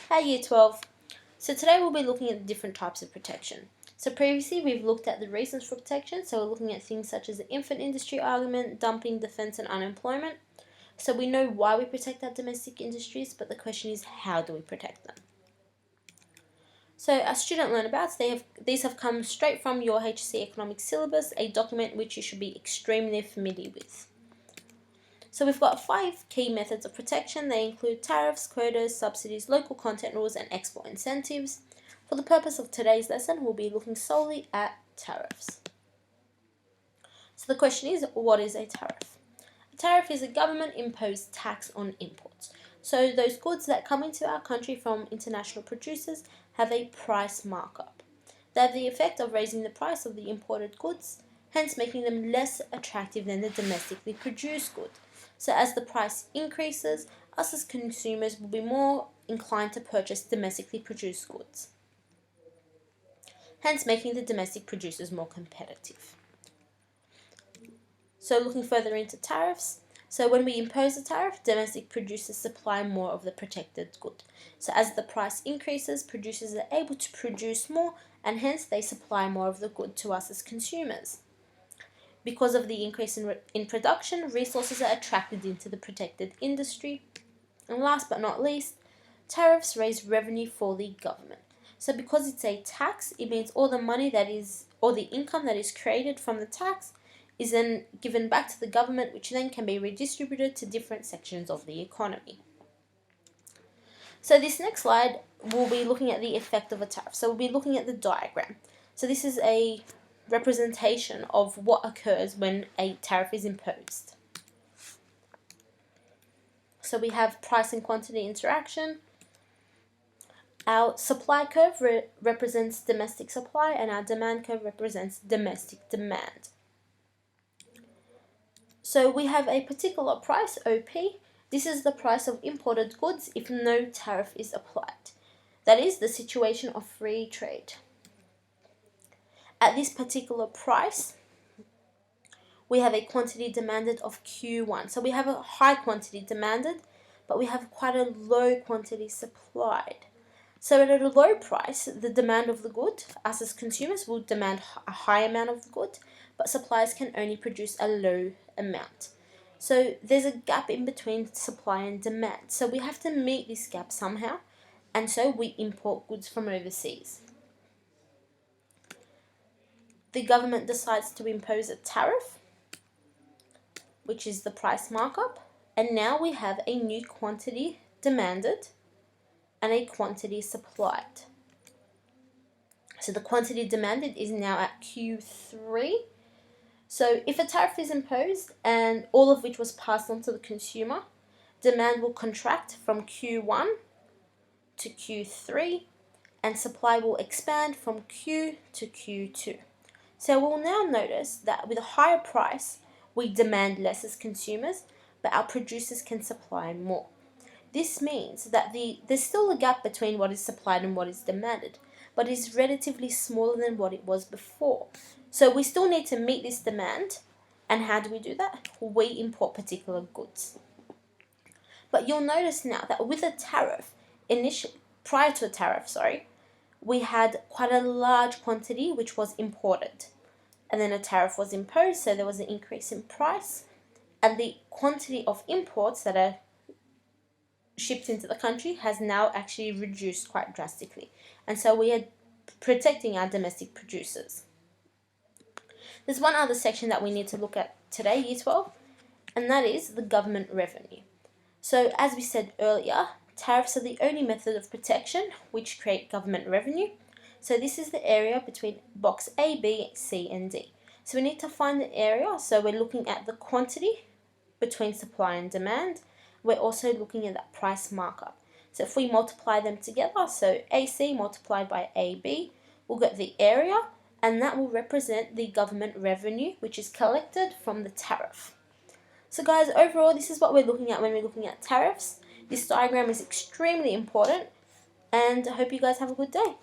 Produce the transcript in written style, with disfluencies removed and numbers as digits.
Hi Year 12. So today we'll be looking at the different types of protection. So previously we've looked at the reasons for protection, so we're looking at things such as the infant industry argument, dumping, defence and unemployment. So we know why we protect our domestic industries, but the question is how do we protect them? So as student learnabouts, these have come straight from your HSC economics syllabus, a document which you should be extremely familiar with. So we've got 5 key methods of protection. They include tariffs, quotas, subsidies, local content rules, and export incentives. For the purpose of today's lesson, we'll be looking solely at tariffs. So the question is, what is a tariff? A tariff is a government-imposed tax on imports. So those goods that come into our country from international producers have a price markup. They have the effect of raising the price of the imported goods, hence making them less attractive than the domestically produced good. So as the price increases, us as consumers will be more inclined to purchase domestically produced goods, hence making the domestic producers more competitive. So looking further into tariffs, so when we impose a tariff, domestic producers supply more of the protected good. So as the price increases, producers are able to produce more and hence they supply more of the good to us as consumers. Because of the increase in production, resources are attracted into the protected industry. And last but not least, tariffs raise revenue for the government. So because it's a tax, it means all the money or the income that is created from the tax is then given back to the government, which then can be redistributed to different sections of the economy. So this next slide, we'll be looking at the effect of a tariff. So we'll be looking at the diagram. So this is a representation of what occurs when a tariff is imposed. So we have price and quantity interaction. Our supply curve represents domestic supply and our demand curve represents domestic demand. So we have a particular price, OP. This is the price of imported goods if no tariff is applied. That is the situation of free trade. At this particular price, we have a quantity demanded of Q1. So we have a high quantity demanded, but we have quite a low quantity supplied. So at a low price, the demand of the good, us as consumers, will demand a high amount of the good, but suppliers can only produce a low amount. So there's a gap in between supply and demand. So we have to meet this gap somehow, and so we import goods from overseas. The government decides to impose a tariff, which is the price markup, and now we have a new quantity demanded and a quantity supplied. So the quantity demanded is now at Q3. So if a tariff is imposed and all of which was passed on to the consumer, demand will contract from Q1 to Q3 and supply will expand from Q to Q2. So we'll now notice that with a higher price, we demand less as consumers, but our producers can supply more. This means that there's still a gap between what is supplied and what is demanded, but is relatively smaller than what it was before. So we still need to meet this demand, and how do we do that? We import particular goods. But you'll notice now that with a tariff, prior to a tariff, we had quite a large quantity which was imported. And then a tariff was imposed, so there was an increase in price, and the quantity of imports that are shipped into the country has now actually reduced quite drastically. And so we are protecting our domestic producers. There's one other section that we need to look at today, Year 12, and that is the government revenue. So as we said earlier, tariffs are the only method of protection which create government revenue. So this is the area between box A, B, C and D. So we need to find the area, so we're looking at the quantity between supply and demand. We're also looking at that price markup. So if we multiply them together, so AC multiplied by AB, we'll get the area, and that will represent the government revenue which is collected from the tariff. So guys, overall this is what we're looking at when we're looking at tariffs. This diagram is extremely important, and I hope you guys have a good day.